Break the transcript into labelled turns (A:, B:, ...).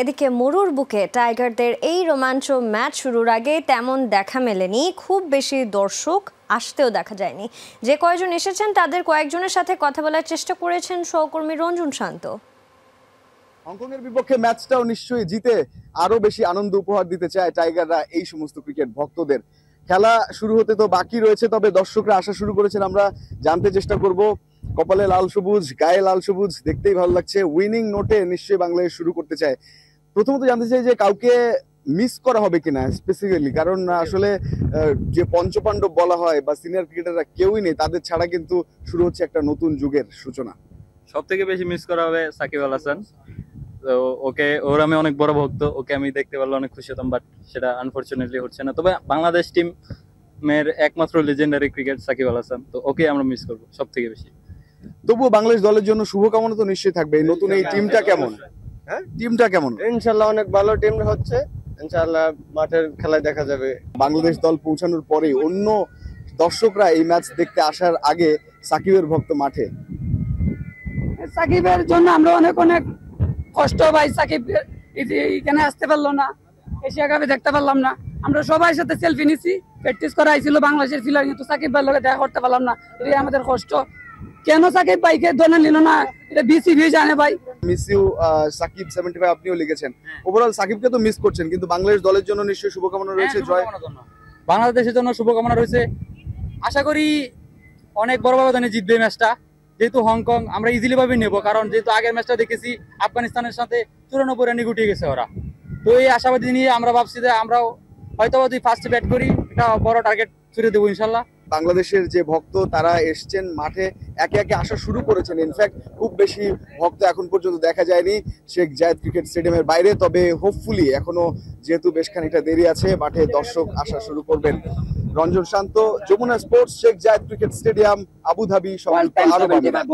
A: এদিকে মরুর বুকে টাইগারদের এই রোমাঞ্চ ম্যাচ শুরুর আগে তেমন দেখা মেলেনি, খুব বেশি দর্শক আসতেও দেখা যায়নি। যে কয়েকজন এসেছেন তাদের কয়েকজনের সাথে কথা বলার চেষ্টা করেছেন সহকর্মী রঞ্জন শান্ত।
B: হংকংয়ের বিপক্ষে ম্যাচটাও নিশ্চয়ই জিতে আরো বেশি আনন্দ উপহার দিতে চায় টাইগাররা এই সমস্ত ক্রিকেট ভক্তদের। খেলা শুরু হতে তো বাকি রয়েছে, তবে দর্শকরা আসা শুরু করেছেন। আমরা জানতে চেষ্টা করব, কপালে লাল সবুজ, গায়ে লাল সবুজ, দেখতেই ভালো লাগছে। উইনিং নোটে নিশ্চয়ই বাংলাদেশ শুরু করতে চায়। প্রথমত জানতে চাই যে কাউকে মিস করা হবে কিনা স্পেসিফিক্যালি, কারণ আসলে যে পঞ্চপাণ্ডব বলা হয় বা সিনিয়র ক্রিকেটাররা কেউই নেই, তাদের ছাড়া কিন্তু শুরু হচ্ছে একটা নতুন যুগের সূচনা।
C: সব থেকে বেশি মিস করা হবে সাকিব আল হাসান। তো ওর আমি অনেক বড় ভক্ত, ওকে আমি দেখতে পারলে অনেক খুশি হতাম, বাট সেটা আনফরচুনেটলি হচ্ছে না। তবে বাংলাদেশ টিমের একমাত্র লেজেন্ডারি ক্রিকেট সাকিব আল হাসান, তো ওকে আমরা মিস করবো সব থেকে বেশি।
B: তবুও বাংলাদেশ দলের জন্য শুভকামনা তো নিশ্চয়ই থাকবে। এই নতুন এই টিমটা কেমন? হ্যাঁ, টিমটা কেমন?
D: ইনশাআল্লাহ অনেক ভালো টিম হচ্ছে, ইনশাআল্লাহ মাঠের খেলায় দেখা যাবে।
B: বাংলাদেশ দল পৌঁছানোর পরে অন্য দর্শকরা এই ম্যাচ দেখতে আসার আগে সাকিবের ভক্ত মাঠে।
E: সাকিবের জন্য আমরা অনেক অনেক কষ্ট ভাই, সাকিব এখানে আসতে পারলো না, এশিয়া কাপে দেখতে পারলাম না। আমরা সবাই সাথে সেলফি নিছি, প্র্যাকটিস করা হয়েছিল বাংলাদেশের ফিলার, কিন্তু সাকিব ভাইয়ের লগে দেখা করতে পারলাম না। এটাই আমাদের কষ্ট। কেন সাকিব ভাইকে দলে নিল না, এটা বিসিবি জানে ভাই।
B: মিস ইউ সাকিব 75 আপনিও লিখেছেন। ওভারঅল সাকিবকে তো মিস করছেন, কিন্তু বাংলাদেশ দলের জন্য নিশ্চয়ই শুভকামনা রয়েছে। জয়
C: বাংলাদেশের জন্য শুভকামনা রয়েছে। আশা করি অনেক বড় ব্যবধানে জিতবে ম্যাচটা। যেহেতু হংকং আমরা ইজিলি ভাবে নেবো, কারণ যেহেতু আগের ম্যাচটা দেখেছি আফগানিস্তানের সাথে 94 রানে গুটিয়ে গেছে ওরা। তো এই আশাবাদী নিয়ে আমরা ভাবছি যে আমরাও হয়তো যদি ফার্স্টে ব্যাট করি, এটা বড় টার্গেট ছুড়ে দেবো ইনশাল্লাহ।
B: বাংলাদেশের যে ভক্ত তারা এসছেন মাঠে, একে একে আসা শুরু করেছেন। ইনফ্যাক্ট খুব বেশি ভক্ত এখন পর্যন্ত দেখা যায়নি শেখ জায়েদ ক্রিকেট স্টেডিয়ামের বাইরে, তবে হোপফুলি এখনো যেহেতু বেশ খানিকটা দেরি আছে, মাঠে দর্শক আসা শুরু করবেন। রঞ্জন শান্ত, যমুনা স্পোর্টস, শেখ জায়েদ ক্রিকেট স্টেডিয়াম, আবুধাবি, সংযুক্ত আরব আমিরাত।